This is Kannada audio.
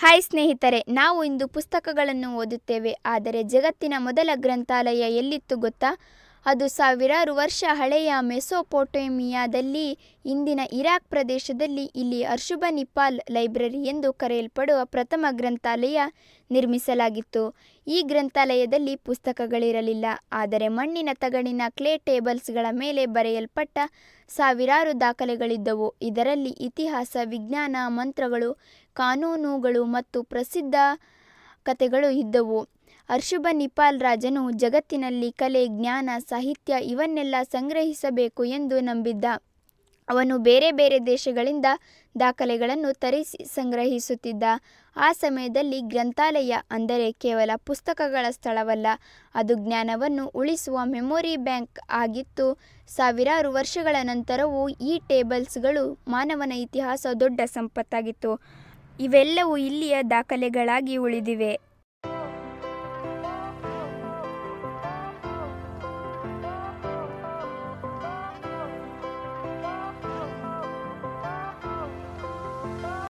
ಹಾಯ್ ಸ್ನೇಹಿತರೆ, ನಾವು ಇಂದು ಪುಸ್ತಕಗಳನ್ನು ಓದುತ್ತೇವೆ. ಆದರೆ ಜಗತ್ತಿನ ಮೊದಲ ಗ್ರಂಥಾಲಯ ಎಲ್ಲಿತ್ತು ಗೊತ್ತಾ? ಅದು ಸಾವಿರಾರು ವರ್ಷ ಹಳೆಯ ಮೆಸೊಪೊಟೇಮಿಯಾದಲ್ಲಿ, ಇಂದಿನ ಇರಾಕ್ ಪ್ರದೇಶದಲ್ಲಿ. ಇಲ್ಲಿ ಅರ್ಶುಬನಿಪಾಲ್ ಲೈಬ್ರರಿ ಎಂದು ಕರೆಯಲ್ಪಡುವ ಪ್ರಥಮ ಗ್ರಂಥಾಲಯ ನಿರ್ಮಿಸಲಾಗಿತ್ತು. ಈ ಗ್ರಂಥಾಲಯದಲ್ಲಿ ಪುಸ್ತಕಗಳಿರಲಿಲ್ಲ, ಆದರೆ ಮಣ್ಣಿನ ತಗಡಿನ ಕ್ಲೇ ಟೇಬಲ್ಸ್ಗಳ ಮೇಲೆ ಬರೆಯಲ್ಪಟ್ಟ ಸಾವಿರಾರು ದಾಖಲೆಗಳಿದ್ದವು. ಇದರಲ್ಲಿ ಇತಿಹಾಸ, ವಿಜ್ಞಾನ, ಮಂತ್ರಗಳು, ಕಾನೂನುಗಳು ಮತ್ತು ಪ್ರಸಿದ್ಧ ಕಥೆಗಳು ಇದ್ದವು. ಅರ್ಶುಬನಿಪಾಲ್ ರಾಜನು ಜಗತ್ತಿನಲ್ಲಿ ಕಲೆ, ಜ್ಞಾನ, ಸಾಹಿತ್ಯ ಇವನ್ನೆಲ್ಲ ಸಂಗ್ರಹಿಸಬೇಕು ಎಂದು ನಂಬಿದ್ದ. ಅವನು ಬೇರೆ ಬೇರೆ ದೇಶಗಳಿಂದ ದಾಖಲೆಗಳನ್ನು ತರಿಸಿ ಸಂಗ್ರಹಿಸುತ್ತಿದ್ದ. ಆ ಸಮಯದಲ್ಲಿ ಗ್ರಂಥಾಲಯ ಅಂದರೆ ಕೇವಲ ಪುಸ್ತಕಗಳ ಸ್ಥಳವಲ್ಲ, ಅದು ಜ್ಞಾನವನ್ನು ಉಳಿಸುವ ಮೆಮೊರಿ ಬ್ಯಾಂಕ್ ಆಗಿತ್ತು. ಸಾವಿರಾರು ವರ್ಷಗಳ ನಂತರವೂ ಈ ಟೇಬಲ್ಸ್ಗಳು ಮಾನವನ ಇತಿಹಾಸ ದೊಡ್ಡ ಸಂಪತ್ತಾಗಿತ್ತು. ಇವೆಲ್ಲವೂ ಇಲ್ಲಿಯ ದಾಖಲೆಗಳಾಗಿ ಉಳಿದಿವೆ.